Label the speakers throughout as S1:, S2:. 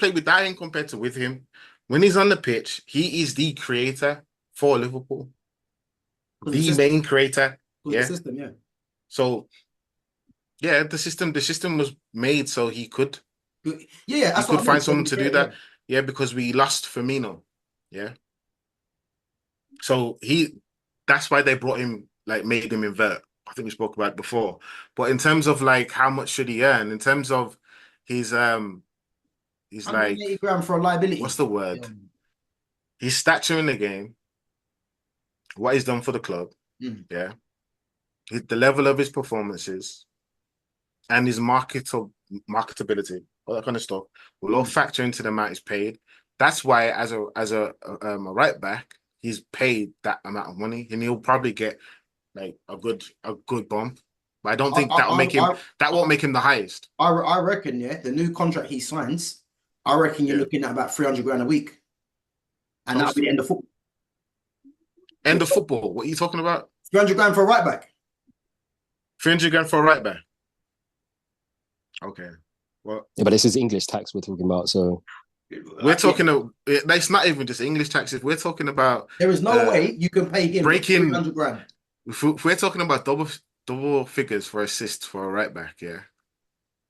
S1: play without him compared to with him. When he's on the pitch, he is the creator for Liverpool,
S2: Because the
S1: the
S2: system,
S1: main creator.
S2: because the
S1: Yeah.
S2: system, yeah.
S1: So yeah, the system was made so
S2: Yeah, yeah,
S1: he
S2: that's
S1: could
S2: what I mean.
S1: find
S2: So
S1: someone to
S2: yeah,
S1: do
S2: yeah.
S1: that. Yeah, because we lost Firmino. Yeah. So that's why they brought him, like made him invert. I think we spoke about it before. But in terms of like how much should he earn? In terms of his he's like
S2: 180 grand for a
S1: what's
S2: liability.
S1: the
S2: Yeah.
S1: word? His stature in the game, what he's done for the club,
S2: Mm.
S1: yeah, the level of his performances and his marketability, all that kind of stuff, will all
S2: Mm.
S1: factor into the amount he's paid. That's why, as a right back, he's paid that amount of money, and he'll probably get like a good bump. But I don't
S2: I,
S1: think
S2: I,
S1: that won't make him the highest.
S2: I reckon, yeah, the new contract he signs, I reckon you're
S1: Yeah,
S2: looking at about 300 grand a week, and that'll
S1: close
S2: be
S1: to
S2: the end
S1: it.
S2: of football.
S1: End of football. What are you talking about?
S2: 300 grand for a right back.
S1: 300 grand for a right back. Okay. Well,
S3: Yeah, but this is English tax we're talking about. So
S1: we're
S2: Yeah.
S1: talking. It's not even just English taxes. We're talking about
S2: There is no
S1: uh
S2: way you can pay him
S1: breaking.
S2: 300 grand.
S1: If we're talking about double figures for assists for a right back, yeah,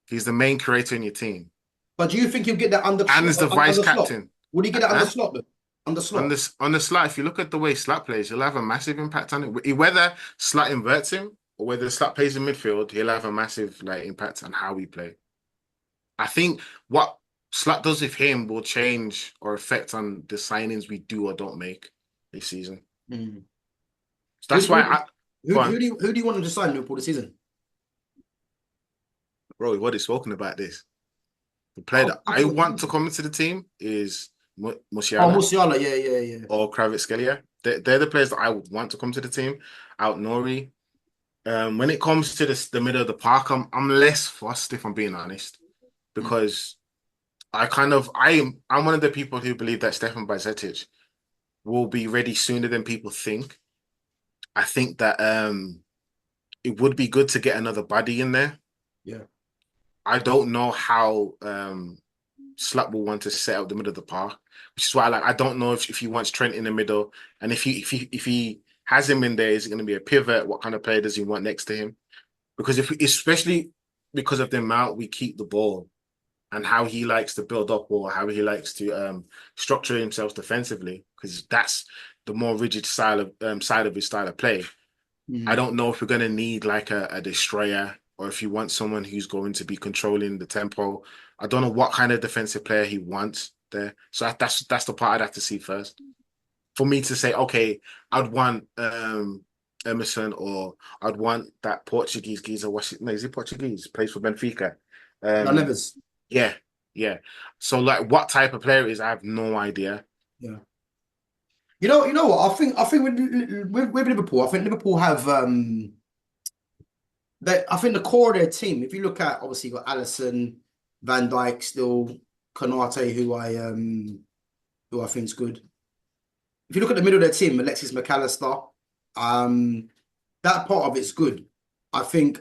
S1: he's the main creator in your team
S2: But do you think he'll get that
S1: and is the vice
S2: under slot?
S1: captain.
S2: Would he get that under
S1: Huh?
S2: slot though? Under
S1: On
S2: slot.
S1: this on the slot, if you look at the way Slot plays, he'll have a massive impact on it. Whether Slot inverts him or whether Slot plays in midfield, he'll have a massive like impact on how we play. I think what Slot does with him will change or affect on the signings we do or don't make this season.
S2: Mm.
S1: So
S2: Who,
S1: that's why
S2: who,
S1: I go on,
S2: who do you want him to sign Liverpool this season?
S1: bro. What is spoken about this? The player
S2: Oh,
S1: that I want to come into the team is Musiala
S2: Musiala, yeah, yeah, yeah.
S1: or Kravatskelia. They're the players that I would want to come to the team. Out Nori. When it comes to the middle of the park, I'm less fussed if I'm being honest,
S2: Mm.
S1: because I'm one of the people who believe that Stefan Bajcetic will be ready sooner than people think. I think that it would be good to get another body in there.
S2: Yeah.
S1: I don't know how Slap will want to set out the middle of the park, which is why I don't know if he wants Trent in the middle, and if he has him in there, is it going to be a pivot? What kind of player does he want next to him? Because especially because of the amount we keep the ball and how he likes to build up or how he likes to structure himself defensively, because that's the more rigid side of his style of play. I
S2: Mm.
S1: don't know if we're going to need like a destroyer or if you want someone who's going to be controlling the tempo. I don't know what kind of defensive player he wants there. So that's the part I'd have to see first for me to say, okay, I'd want Emerson, or I'd want that Portuguese geezer. What's it? No, is he Portuguese? Plays for Benfica.
S2: I
S1: Um,
S2: never.
S1: yeah, yeah. So like, what type of player it is? I have no idea.
S2: Yeah. You know what? I think with Liverpool, I think Liverpool have that I think the core of their team, if you look at obviously you've got Allison, Van Dijk still, Konate, who I think is good. If you look at the middle of their team, Alexis McAllister, um, that part of it's good. I think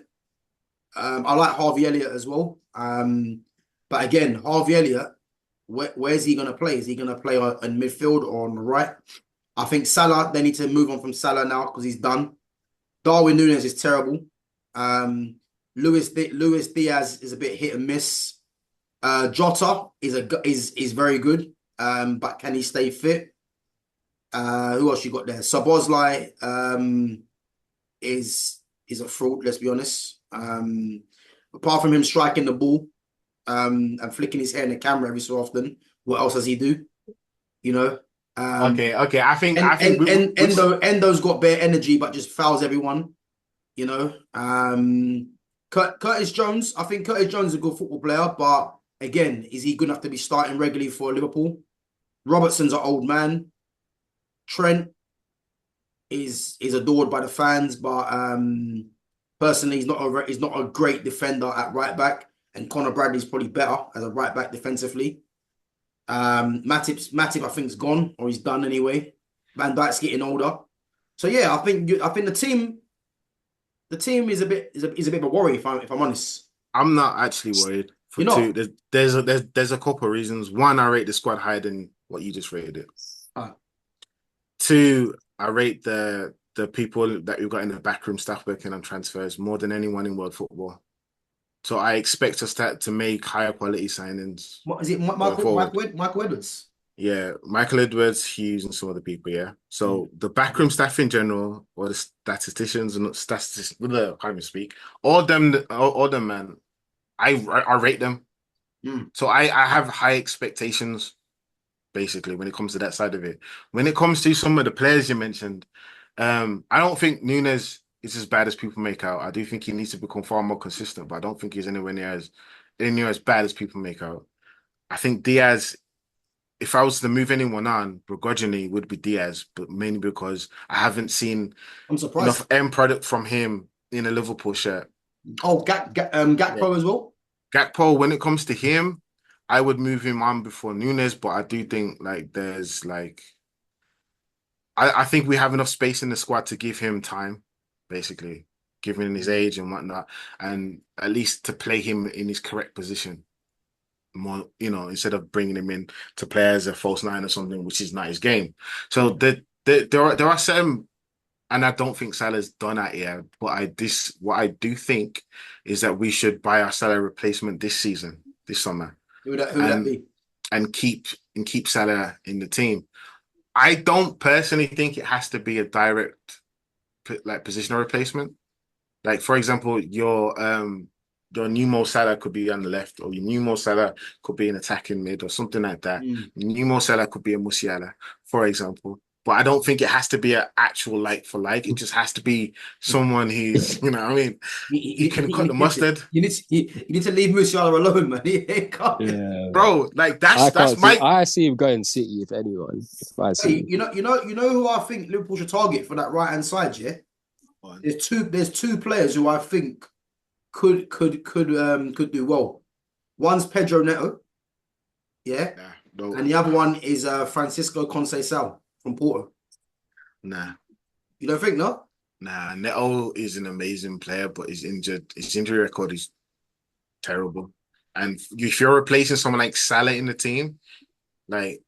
S2: I like Harvey Elliott as well. But again, Harvey Elliott, where's he going to play? Is he going to play in midfield or on the right? I think Salah, they need to move on from Salah now because he's done. Darwin Núñez is terrible. Um, Luis Diaz is a bit hit and miss. Jota is very good, but can he stay fit? Who else you got there? Szoboszlai is a fraud. Let's be honest. Apart from him striking the ball and flicking his hair in the camera every so often, what else does he do? You know.
S1: Okay. I think
S2: Endo's got bare energy, but just fouls everyone. You know. Curtis Jones. I think Curtis Jones is a good football player, but again, is he good enough to be starting regularly for Liverpool? Robertson's an old man. Trent is adored by the fans, but personally, he's not a great defender at right back, and Conor Bradley's probably better as a right back defensively. Matip, I think, is gone or he's done anyway. Van Dijk's getting older, so yeah, I think the team is a bit of a worry if I'm honest.
S1: I'm not actually worried. For
S2: You
S1: two,
S2: know,
S1: there's a couple of reasons. One, I rate the squad higher than what you just rated it.
S2: uh,
S1: Two, I rate the people that we've got in the backroom staff working on transfers more than anyone in world football. So I expect us to make higher quality signings
S2: what is it?
S1: going forward.
S2: Michael Edwards.
S1: Yeah, Michael Edwards, Hughes, and some other people. Yeah.
S2: Mm.
S1: So the backroom staff in general, or the statisticians and statisticians, I can't even speak. All them, man. I rate them.
S2: Mm.
S1: So I have high expectations basically when it comes to that side of it. When it comes to some of the players you mentioned, I don't think Nunes is as bad as people make out. I do think he needs to become far more consistent, but I don't think he's anywhere as bad as people make out. I think Diaz, if I was to move anyone on, begrudgingly would be Diaz, but mainly because I haven't seen
S2: I'm surprised.
S1: enough end product from him in a Liverpool shirt.
S2: Oh,
S1: Yeah.
S2: Gakpo as well.
S1: Gakpo, when it comes to him, I would move him on before Nunes, but I do think like there's like I think we have enough space in the squad to give him time, basically, given his age and whatnot, and at least to play him in his correct position more, instead of bringing him in to play as a false nine or something, which is not his game. So there are certain, and I don't think Salah's done that yet, but what I do think is that we should buy our Salah replacement this season, this summer,
S2: Who would that
S1: and
S2: be?
S1: and keep Salah in the team. I don't personally think it has to be a direct like positional replacement. Like for example, your new Mo Salah could be on the left, or your new Mo Salah could be an attacking mid, or something like that.
S2: Mm.
S1: New Mo Salah could be a Musiala, for example. But I don't think it has to be an actual like for like. It just has to be someone who's, what I mean, he can cut the mustard,
S2: You need to leave Musiala alone, man. He can't.
S3: Yeah.
S1: bro. Like
S3: I
S1: that's
S3: can't see.
S1: my
S3: I see him going City if anyone. If I see
S2: Hey,
S3: him.
S2: you know who I think Liverpool should target for that right hand side. Yeah,
S1: one.
S2: there's two players who I think could do well. One's Pedro Neto, yeah,
S1: Nah, no,
S2: and the other one is Francisco Conceição from Porto.
S1: nah.
S2: You don't think, no?
S1: Nah, Neto is an amazing player, but he's injured. His injury record is terrible. And if you're replacing someone like Salah in the team, like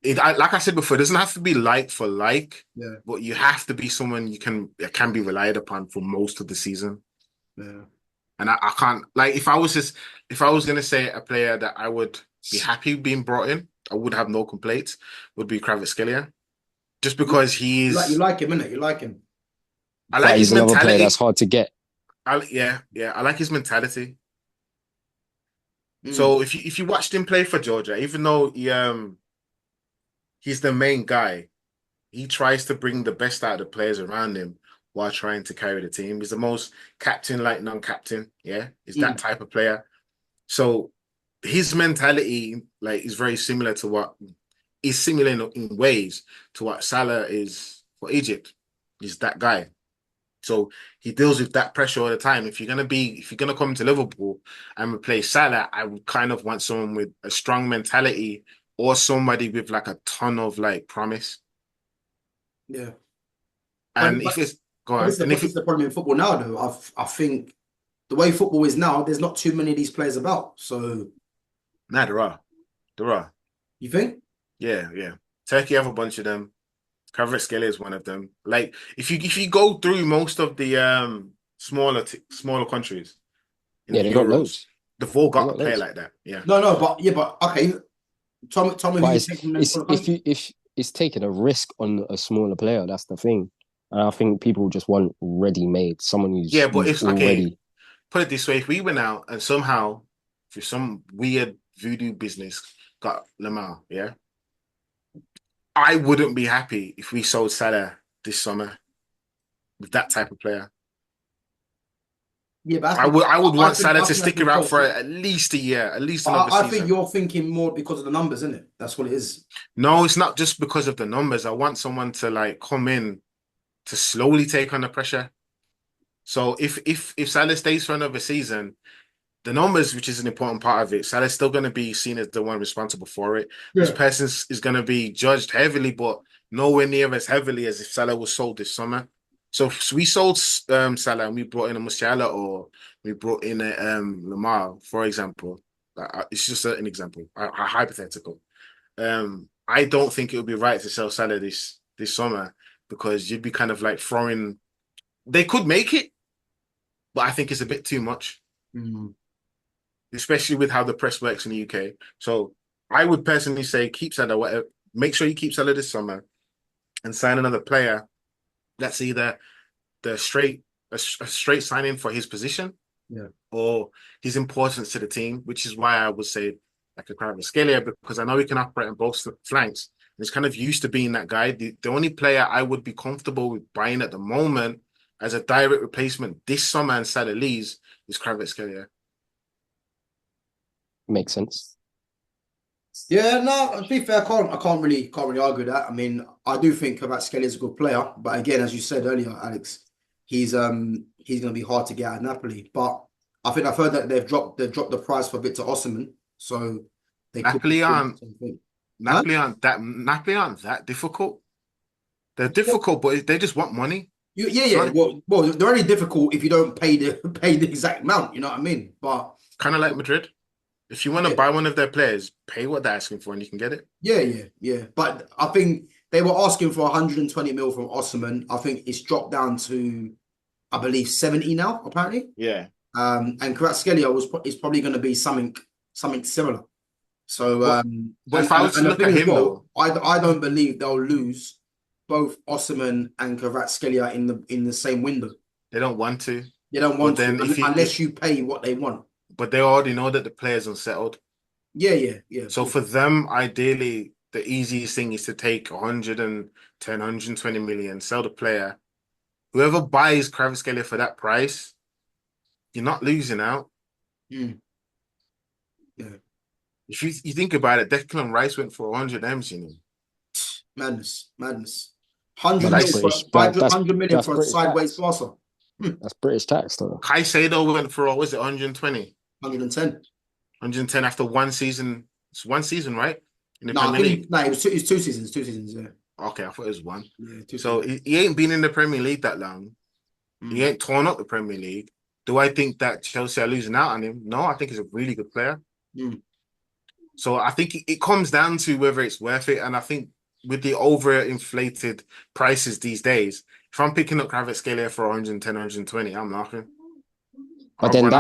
S1: like I said before, it doesn't have to be like for like,
S2: Yeah,
S1: but you have to be someone that can be relied upon for most of the season.
S2: yeah.
S1: And I can't like if I was gonna say a player that I would be happy being brought in, I would have no complaints, would be Kravatskelia. Just because
S2: You like him, innit? You like him.
S1: I like
S3: But
S1: his
S3: he's another player
S1: mentality.
S3: that's hard to get.
S1: Yeah, I like his mentality.
S2: Mm.
S1: So if you watched him play for Georgia, even though he's the main guy, he tries to bring the best out of the players around him while trying to carry the team. He's the most captain like non-captain. Yeah, he's that
S2: Mm.
S1: type of player. So his mentality like is very similar to what is similar in ways to what Salah is for Egypt. He's that guy. So he deals with that pressure all the time. If you're gonna come to Liverpool and replace Salah, I would kind of want someone with a strong mentality or somebody with like a ton of like promise.
S2: Yeah, but
S1: And if
S2: but
S1: it's go
S2: but
S1: on, and
S2: this is the problem in football now, though. I think the way football is now, there's not too many of these players about. So
S1: nah, there are,
S2: you think?
S1: yeah. Turkey have a bunch of them. Kravatskelia is one of them. Like if you go through most of the smaller countries in
S3: Yeah,
S1: the
S3: they got
S1: Euros,
S3: loads.
S1: they've all
S3: They
S1: got a
S3: got
S1: player
S3: loads.
S1: like that. Yeah.
S2: No, but okay. Tell me who
S3: But
S2: you take from them
S3: it's
S2: smaller
S3: if
S2: countries.
S3: you if it's taking a risk on a smaller player, that's the thing. And I think people just want ready made, someone
S1: Yeah, but
S3: who's
S1: it's okay.
S3: already.
S1: Put it this way: if we went out and somehow, through some weird voodoo business, got Lamar, yeah, I wouldn't be happy if we sold Salah this summer with that type of player.
S2: Yeah, but that's
S1: I would want Salah
S2: I
S1: to
S2: think that's
S1: stick around
S2: because.
S1: for at least a year, at least
S2: But
S1: another
S2: I think
S1: season.
S2: you're thinking more because of the numbers, isn't it? That's what it is.
S1: No, it's not just because of the numbers. I want someone to like come in to slowly take on the pressure. So if Salah stays for another season, the numbers, which is an important part of it, Salah's still going to be seen as the one responsible for it. This
S2: Yeah.
S1: person is going to be judged heavily, but nowhere near as heavily as if Salah was sold this summer. So we sold Salah and we brought in a Musiala or we brought in a Lamar, for example. It's just an example, a hypothetical. I don't think it would be right to sell Salah this summer because you'd be kind of like throwing. They could make it, but I think it's a bit too much, especially with how the press works in the UK. So I would personally say keep Salah. Whatever, make sure you keep Salah this summer and sign another player. That's either the straight signing for his position, or his importance to the team, which is why I would say like a Kravatskelia, because I know he can operate on both flanks. And he's kind of used to being that guy. The only player I would be comfortable with buying at the moment as a direct replacement this summer and Salah leaves is Kravatskelia.
S3: Makes sense.
S2: Yeah, no, to be fair, I can't really argue that. I mean, I do think Kravatskelia is a good player, but again, as you said earlier, Alex, he's going to be hard to get at Napoli. But I think I've heard that they've dropped the price for Victor Osimhen, so they
S1: Napoli aren't
S2: Huh?
S1: Napoli aren't that difficult. They're difficult, but they just want money.
S2: Yeah. Well, they're only difficult if you don't pay the exact amount. You know what I mean? But
S1: kind of like Madrid. If you want to buy one of their players, pay what they're asking for, and you can get it.
S2: Yeah. But I think they were asking for 120 mil from Osimhen. I think it's dropped down to, I believe, 70 now. Apparently.
S1: Yeah.
S2: And Kravatskelia is probably going to be something similar. So,
S1: but if I was to look at him, though,
S2: I don't believe they'll lose both Osimhen and Kravatskelia in the same window.
S1: They don't want to.
S2: They don't want to unless you pay what they want.
S1: But they already know that the player's unsettled.
S2: Yeah.
S1: So for them, ideally, the easiest thing is to take 110, 120 million, sell the player. Whoever buys Kravatskelia for that price, you're not losing out.
S2: Yeah.
S1: If you think about it, Declan Rice went for 100 M's, you know.
S2: Madness. 100 million for a sideways passer.
S3: That's British tax, though.
S1: Caicedo went for, was it 120?
S2: 110.
S1: 110 after one season. It's one season, right? In the
S2: No,
S1: Premier League.
S2: No, it was two seasons. 2 seasons, yeah.
S1: Okay, I thought it was one.
S2: Yeah,
S1: so he ain't been in the Premier League that long. He ain't torn up the Premier League. Do I think that Chelsea are losing out on him? No, I think he's a really good player. So I think it comes down to whether it's worth it. And I think with the overinflated prices these days, if I'm picking up Kravatskelia for 110, 120, I'm laughing.
S3: But then that